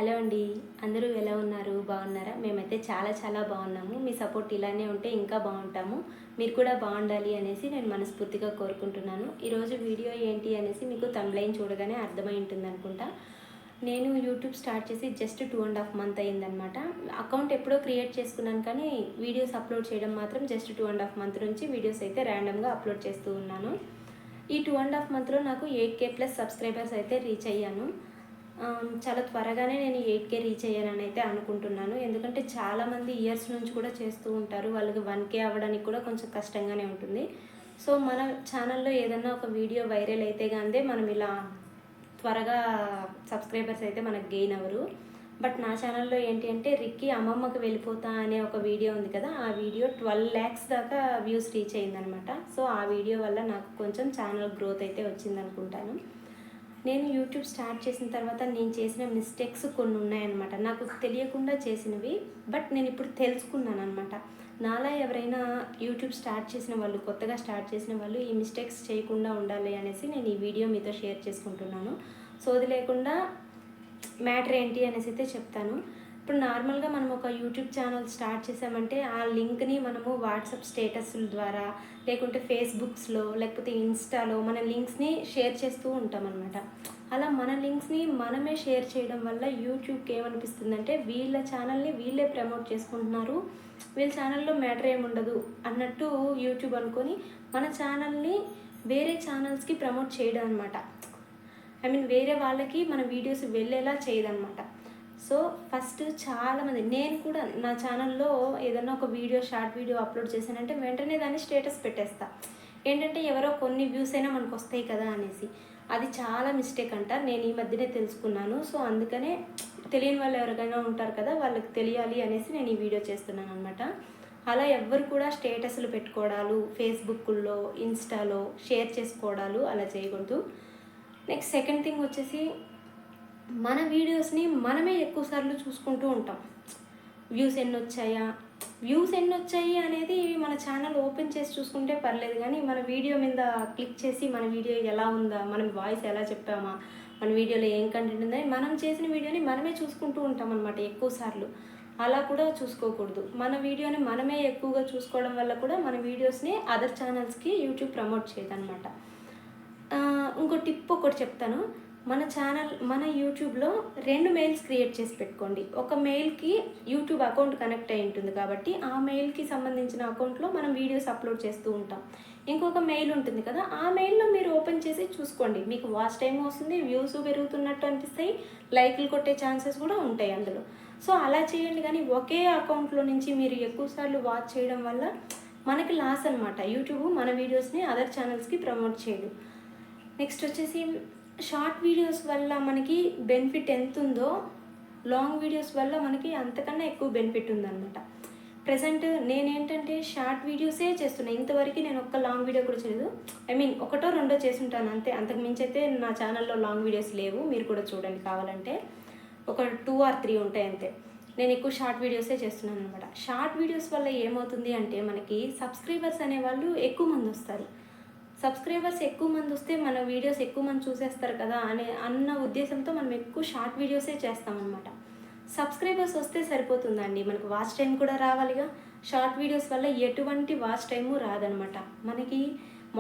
Hello అండి. అందరూ ఎలా ఉన్నారు? బాగున్నారా? మేమైతే చాలా బాగున్నాము. మీ సపోర్ట్ ఇలానే ఉంటే ఇంకా బాగుంటాము. మీరు కూడా బాగుండాలి అనేసి నేను మనస్ఫూర్తిగా కోరుకుంటున్నాను. ఈరోజు వీడియో ఏంటి అనేసి మీకు థంబ్‌నెయిల్ చూడగానే అర్థమై ఉంటుందనుకుంటా. నేను యూట్యూబ్ స్టార్ట్ చేసి జస్ట్ 2½ మంత్ అయిందనమాట. అకౌంట్ ఎప్పుడో క్రియేట్ చేసుకున్నాను కానీ వీడియోస్ అప్లోడ్ చేయడం మాత్రం జస్ట్ 2½ మంత్ నుంచి వీడియోస్ అయితే ర్యాండమ్‌గా అప్లోడ్ చేస్తూ ఉన్నాను. ఈ 2½ మంత్లో నాకు 8K+ సబ్స్క్రైబర్స్ అయితే రీచ్ అయ్యాను. చాలా త్వరగానే నేను 8K రీచ్ అయ్యానని అయితే అనుకుంటున్నాను. ఎందుకంటే చాలామంది ఇయర్స్ నుంచి కూడా చేస్తూ ఉంటారు. వాళ్ళకి 1K అవ్వడానికి కూడా కొంచెం కష్టంగానే ఉంటుంది. సో మన ఛానల్లో ఏదన్నా ఒక వీడియో వైరల్ అయితే గానీ మనం ఇలా త్వరగా సబ్స్క్రైబర్స్ అయితే మనకు గెయిన్ అవ్వరు. బట్ నా ఛానల్లో ఏంటి అంటే రిక్కీ అమ్మమ్మకి వెళ్ళిపోతా అనే ఒక వీడియో ఉంది కదా, ఆ వీడియో 12 lakhs దాకా వ్యూస్ రీచ్ అయిందనమాట. సో ఆ వీడియో వల్ల నాకు కొంచెం ఛానల్ గ్రోత్ అయితే వచ్చిందనుకుంటాను. నేను యూట్యూబ్ స్టార్ట్ చేసిన తర్వాత నేను చేసిన మిస్టేక్స్ కొన్ని ఉన్నాయన్నమాట. నాకు తెలియకుండా చేసినవి, బట్ నేను ఇప్పుడు తెలుసుకున్నాను అనమాట. నాలా ఎవరైనా యూట్యూబ్ స్టార్ట్ చేసిన వాళ్ళు, కొత్తగా స్టార్ట్ చేసిన వాళ్ళు ఈ మిస్టేక్స్ చేయకుండా ఉండాలి అనేసి నేను ఈ వీడియో మీతో షేర్ చేసుకుంటున్నాను. సోది లేకుండా మ్యాటర్ ఏంటి అనేసి అయితే చెప్తాను. ఇప్పుడు నార్మల్గా మనం ఒక యూట్యూబ్ ఛానల్ స్టార్ట్ చేసామంటే ఆ లింక్ని మనము వాట్సాప్ స్టేటస్ల ద్వారా, లేకుంటే ఫేస్బుక్స్లో, లేకపోతే ఇన్స్టాలో మన లింక్స్ని షేర్ చేస్తూ ఉంటామన్నమాట. అలా మన లింక్స్ని మనమే షేర్ చేయడం వల్ల యూట్యూబ్కి ఏమనిపిస్తుందంటే వీళ్ళ ఛానల్ని వీళ్ళే ప్రమోట్ చేసుకుంటున్నారు, వీళ్ళ ఛానల్లో మ్యాటర్ ఏముండదు అన్నట్టు యూట్యూబ్ అనుకొని మన ఛానల్ని వేరే ఛానల్స్కి ప్రమోట్ చేయడం అనమాట. వేరే వాళ్ళకి మన వీడియోస్ వెళ్ళేలా చేయదన్నమాట. సో ఫస్ట్ చాలామంది, నేను కూడా నా ఛానల్లో ఏదన్నా ఒక వీడియో, షార్ట్ వీడియో అప్లోడ్ చేశానంటే వెంటనే దాన్ని స్టేటస్ పెట్టేస్తా. ఏంటంటే ఎవరో కొన్ని వ్యూస్ అయినా మనకు వస్తాయి కదా అనేసి. అది చాలా మిస్టేక్ అంట, నేను ఈ మధ్యనే తెలుసుకున్నాను. సో అందుకనే తెలియని వాళ్ళు ఎవరికైనా ఉంటారు కదా, వాళ్ళకి తెలియాలి అనేసి నేను ఈ వీడియో చేస్తున్నాను అనమాట. అలా ఎవ్వరు కూడా స్టేటస్లు పెట్టుకోవడాలు, ఫేస్బుక్లో, ఇన్స్టాలో షేర్ చేసుకోవడాలు అలా చేయకూడదు. నెక్స్ట్ సెకండ్ థింగ్ వచ్చేసి, మన వీడియోస్ని మనమే ఎక్కువసార్లు చూసుకుంటూ ఉంటాం. వ్యూస్ ఎన్ని వచ్చాయి అనేది మన ఛానల్ ఓపెన్ చేసి చూసుకుంటే పర్లేదు, కానీ మన వీడియో మీద క్లిక్ చేసి మన వీడియో ఎలా ఉందా, మనం వాయిస్ ఎలా చెప్పామా, మన వీడియోలో ఏం కంటెంట్ ఉందని మనం చేసిన వీడియోని మనమే చూసుకుంటూ ఉంటాం అనమాట ఎక్కువసార్లు. అలా కూడా చూసుకోకూడదు. మన వీడియోని మనమే ఎక్కువగా చూసుకోవడం వల్ల కూడా మన వీడియోస్ని అదర్ ఛానల్స్కి యూట్యూబ్ ప్రమోట్ చేయదన్నమాట. ఇంకో టిప్ ఒకటి చెప్తాను. మన యూట్యూబ్లో 2 మెయిల్స్ క్రియేట్ చేసి పెట్టుకోండి. ఒక మెయిల్కి యూట్యూబ్ అకౌంట్ కనెక్ట్ అయి ఉంటుంది కాబట్టి ఆ మెయిల్కి సంబంధించిన అకౌంట్లో మనం వీడియోస్ అప్లోడ్ చేస్తూ ఉంటాం. ఇంకొక మెయిల్ ఉంటుంది కదా, ఆ మెయిల్లో మీరు ఓపెన్ చేసి చూసుకోండి. మీకు వాచ్ టైం వస్తుంది, వ్యూస్ పెరుగుతున్నట్టు అనిపిస్తాయి, లైక్లు కొట్టే ఛాన్సెస్ కూడా ఉంటాయి అందులో. సో అలా చేయండి. కానీ ఒకే అకౌంట్లో నుంచి మీరు ఎక్కువసార్లు వాచ్ చేయడం వల్ల మనకి లాస్ అనమాట. యూట్యూబ్ మన వీడియోస్ని అదర్ ఛానల్స్కి ప్రమోట్ చేయదు. నెక్స్ట్ వచ్చేసి, షార్ట్ వీడియోస్ వల్ల మనకి బెనిఫిట్ ఎంత ఉందో లాంగ్ వీడియోస్ వల్ల మనకి అంతకన్నా ఎక్కువ బెనిఫిట్ ఉందన్నమాట. ప్రజెంట్ నేనేంటంటే షార్ట్ వీడియోసే చేస్తున్నాను. ఇంతవరకు నేను ఒక్క లాంగ్ వీడియో కూడా చేయలేదు. ఒకటో రెండో చేసి ఉంటాను అంతే. అంతకు మించి అయితే నా ఛానల్లో లాంగ్ వీడియోస్ లేవు. మీరు కూడా చూడండి కావాలంటే. ఒక 2 or 3 ఉంటాయి అంతే. నేను ఎక్కువ షార్ట్ వీడియోసే చేస్తున్నాను అనమాట. షార్ట్ వీడియోస్ వల్ల ఏమవుతుంది అంటే మనకి సబ్స్క్రైబర్స్ అనేవాళ్ళు ఎక్కువ మంది వస్తారు. సబ్స్క్రైబర్స్ ఎక్కువ మంది వస్తే మన వీడియోస్ ఎక్కువ మంది చూసేస్తారు కదా అన్న ఉద్దేశంతో మనం ఎక్కువ షార్ట్ వీడియోసే చేస్తామన్నమాట. సబ్స్క్రైబర్స్ వస్తే సరిపోతుందండి, మనకు వాచ్ టైం కూడా రావాలిగా. షార్ట్ వీడియోస్ వల్ల ఎటువంటి వాచ్ టైము రాదనమాట. మనకి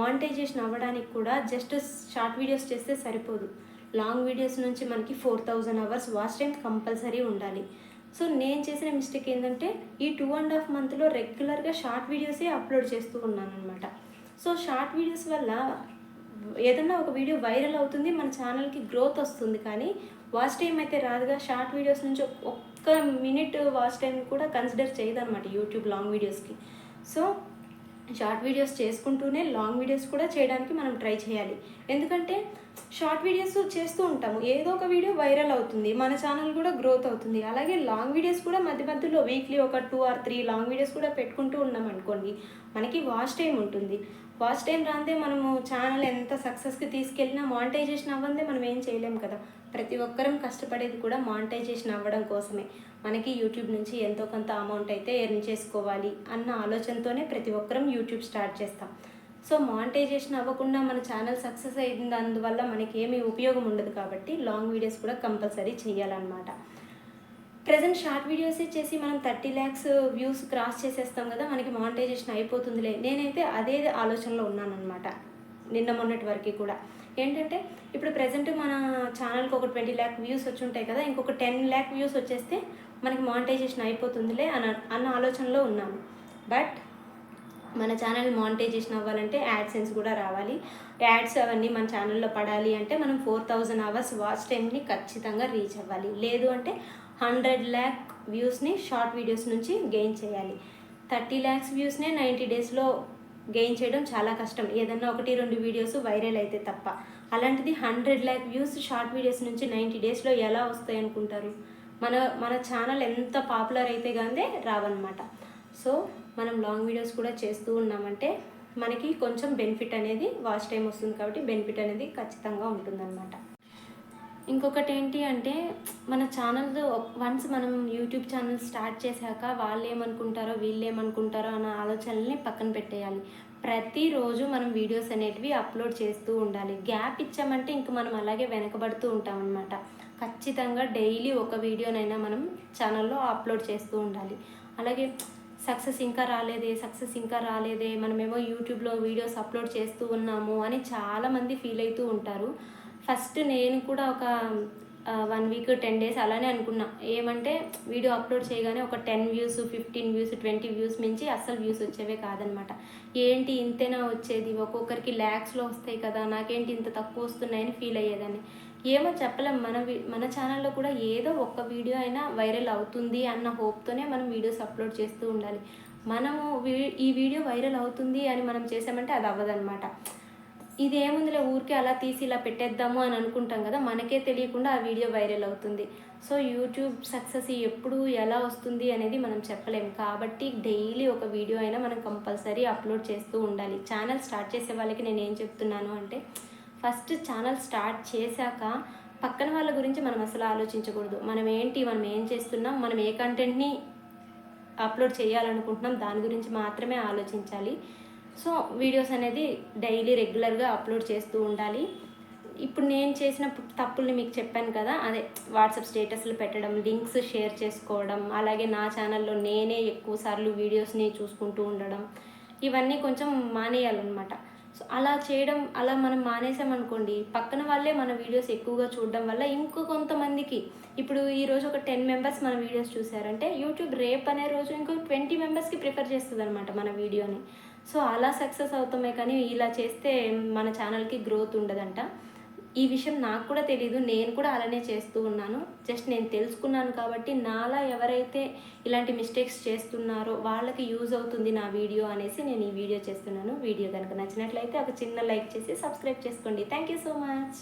మానిటైజేషన్ అవ్వడానికి కూడా జస్ట్ షార్ట్ వీడియోస్ చేస్తే సరిపోదు. లాంగ్ వీడియోస్ నుంచి మనకి 4000 hours వాచ్ టైం కంపల్సరీ ఉండాలి. సో నేను చేసిన మిస్టేక్ ఏంటంటే ఈ 2½ మంత్లో రెగ్యులర్గా షార్ట్ వీడియోసే అప్లోడ్ చేస్తూ ఉన్నాను అనమాట. సో షార్ట్ వీడియోస్ వల్ల ఏదన్నా ఒక వీడియో వైరల్ అవుతుంది, మన ఛానల్కి గ్రోత్ వస్తుంది, కానీ వాచ్ టైం అయితే రాదుగా. షార్ట్ వీడియోస్ నుంచి ఒక్క మినిట్ వాచ్ టైం కూడా కన్సిడర్ చేయదన్నమాట యూట్యూబ్ లాంగ్ వీడియోస్కి. సో షార్ట్ వీడియోస్ చేసుకుంటూనే లాంగ్ వీడియోస్ కూడా చేయడానికి మనం ట్రై చేయాలి. ఎందుకంటే షార్ట్ వీడియోస్ చేస్తూ ఉంటాము, ఏదో ఒక వీడియో వైరల్ అవుతుంది, మన ఛానల్ కూడా గ్రోత్ అవుతుంది. అలాగే లాంగ్ వీడియోస్ కూడా మధ్యలో వీక్లీ ఒక 2 or 3 లాంగ్ వీడియోస్ కూడా పెట్టుకుంటూ ఉన్నాం అనుకోండి, మనకి వాచ్ టైం ఉంటుంది. వాచ్ టైం రాందే మనము ఛానల్ ఎంత సక్సెస్కి తీసుకెళ్ళినా మానిటైజేషన్ అవ్వందే మనం ఏం చేయలేము కదా. ప్రతి ఒక్కరం కష్టపడేది కూడా మానిటైజేషన్ అవ్వడం కోసమే. మనకి యూట్యూబ్ నుంచి ఎంతో కొంత అమౌంట్ అయితే ఎర్న్ చేసుకోవాలి అన్న ఆలోచనతోనే ప్రతి ఒక్కరం యూట్యూబ్ స్టార్ట్ చేస్తాం. సో మానిటైజేషన్ అవ్వకుండా మన ఛానల్ సక్సెస్ అయింది, అందువల్ల మనకి ఏమీ ఉపయోగం ఉండదు. కాబట్టి లాంగ్ వీడియోస్ కూడా కంపల్సరీ చేయాలన్నమాట. ప్రెజెంట్ షార్ట్ వీడియోసే చేసి మనం 30 lakhs వ్యూస్ క్రాస్ చేసేస్తాం కదా, మనకి మానిటైజేషన్ అయిపోతుందిలే. నేనైతే అదే ఆలోచనలో ఉన్నానన్నమాట నిన్న మొన్నటి వరకు కూడా. ఏంటంటే ఇప్పుడు ప్రెజెంట్ మన ఛానల్కి ఒక 20 lakh వ్యూస్ వచ్చి ఉంటాయి కదా, ఇంకొక 10 lakh వ్యూస్ వచ్చేస్తే మనకి మానిటైజేషన్ అయిపోతుందిలే అన్న ఆలోచనలో ఉన్నాను. బట్ మన ఛానల్ మానిటైజేషన్ అవ్వాలంటే యాడ్సెన్స్ కూడా రావాలి. యాడ్స్ అవన్నీ మన ఛానల్లో పడాలి అంటే మనం 4000 hours వాచ్ టైంని ఖచ్చితంగా రీచ్ అవ్వాలి. లేదు అంటే 100 lakh వ్యూస్ని షార్ట్ వీడియోస్ నుంచి గెయిన్ చేయాలి. 30 lakhs వ్యూస్నే 90 daysలో గెయిన్ చేయడం చాలా కష్టం, ఏదన్నా 1-2 వీడియోస్ వైరల్ అయితే తప్ప. అలాంటిది 100 lakh వ్యూస్ షార్ట్ వీడియోస్ నుంచి 90 daysలో ఎలా వస్తాయి అనుకుంటారు? మన ఛానల్ ఎంత పాపులర్ అయితే కానీ రావన్నమాట. సో మనం లాంగ్ వీడియోస్ కూడా చేస్తూ ఉన్నామంటే మనకి కొంచెం బెనిఫిట్ అనేది వాచ్ టైం వస్తుంది, కాబట్టి బెనిఫిట్ అనేది ఖచ్చితంగా ఉంటుందన్నమాట. ఇంకొకటి ఏంటి అంటే మన ఛానల్తో వన్స్ మనం యూట్యూబ్ ఛానల్ స్టార్ట్ చేశాక వాళ్ళు ఏమనుకుంటారో వీళ్ళు ఏమనుకుంటారో అన్న ఆలోచనల్ని పక్కన పెట్టేయాలి. ప్రతిరోజు మనం వీడియోస్ అనేటివి అప్లోడ్ చేస్తూ ఉండాలి. గ్యాప్ ఇచ్చామంటే ఇంక మనం అలాగే వెనకబడుతూ ఉంటామన్నమాట. ఖచ్చితంగా డైలీ ఒక వీడియోనైనా మనం ఛానల్లో అప్లోడ్ చేస్తూ ఉండాలి. అలాగే సక్సెస్ ఇంకా రాలేదే మనమేమో యూట్యూబ్లో వీడియోస్ అప్లోడ్ చేస్తూ ఉన్నాము అని చాలామంది ఫీల్ అవుతూ ఉంటారు. ఫస్ట్ నేను కూడా ఒక 1 week 10 days అలానే అనుకున్నా. ఏమంటే వీడియో అప్లోడ్ చేయగానే ఒక 10 views 15 views 20 views మించి అస్సలు వ్యూస్ వచ్చేవే కాదనమాట. ఏంటి ఇంతేనా వచ్చేది, ఒక్కొక్కరికి ల్యాక్స్లో వస్తాయి కదా, నాకేంటి ఇంత తక్కువ వస్తున్నాయని ఫీల్ అయ్యేదాన్ని. ఏమో చెప్పలేం, మన ఛానల్లో కూడా ఏదో ఒక్క వీడియో అయినా వైరల్ అవుతుంది అన్న హోప్తోనే మనం వీడియోస్ అప్లోడ్ చేస్తూ ఉండాలి. మనము ఈ వీడియో వైరల్ అవుతుంది అని మనం చేసామంటే అది అవ్వదన్నమాట. ఇదేముందిలే ఊరికే అలా తీసి ఇలా పెట్టేద్దాము అని అనుకుంటాం కదా, మనకే తెలియకుండా ఆ వీడియో వైరల్ అవుతుంది. సో యూట్యూబ్ సక్సెస్ ఎప్పుడు ఎలా వస్తుంది అనేది మనం చెప్పలేము. కాబట్టి డైలీ ఒక వీడియో అయినా మనం కంపల్సరీ అప్లోడ్ చేస్తూ ఉండాలి. ఛానల్ స్టార్ట్ చేసే వాళ్ళకి నేను ఏం చెప్తున్నాను అంటే, ఫస్ట్ ఛానల్ స్టార్ట్ చేశాక పక్కన వాళ్ళ గురించి మనం అసలు ఆలోచించకూడదు. మనం ఏం చేస్తున్నాం, మనం ఏ కంటెంట్ని అప్లోడ్ చేయాలనుకుంటున్నాం దాని గురించి మాత్రమే ఆలోచించాలి. సో వీడియోస్ అనేది డైలీ రెగ్యులర్గా అప్లోడ్ చేస్తూ ఉండాలి. ఇప్పుడు నేను చేసిన తప్పుల్ని మీకు చెప్పాను కదా, అదే వాట్సాప్ స్టేటస్లు పెట్టడం, లింక్స్ షేర్ చేసుకోవడం, అలాగే నా ఛానల్లో నేనే ఎక్కువ సార్లు వీడియోస్ని చూసుకుంటూ ఉండడం, ఇవన్నీ కొంచెం మానేయాలన్నమాట. సో అలా మనం మానేసామనుకోండి, పక్కన వాళ్ళే మన వీడియోస్ ఎక్కువగా చూడడం వల్ల ఇంకో కొంతమందికి, ఇప్పుడు ఈరోజు ఒక 10 members మన వీడియోస్ చూసారంటే యూట్యూబ్ రేపు అనే రోజు ఇంకో 20 members ప్రిఫర్ చేస్తుంది అనమాట మన వీడియోని. సో అలా సక్సెస్ అవుతామే, కానీ ఇలా చేస్తే మన ఛానల్కి గ్రోత్ ఉండదంట. ఈ విషయం నాకు కూడా తెలీదు, నేను కూడా అలానే చేస్తూ ఉన్నాను. జస్ట్ నేను తెలుసుకున్నాను కాబట్టి నాలా ఎవరైతే ఇలాంటి మిస్టేక్స్ చేస్తున్నారో వాళ్ళకి యూజ్ అవుతుంది నా వీడియో అనేసి నేను ఈ వీడియో చేస్తున్నాను. వీడియో కనుక నచ్చినట్లయితే ఒక చిన్న లైక్ చేసి సబ్స్క్రైబ్ చేసుకోండి. Thank you so much.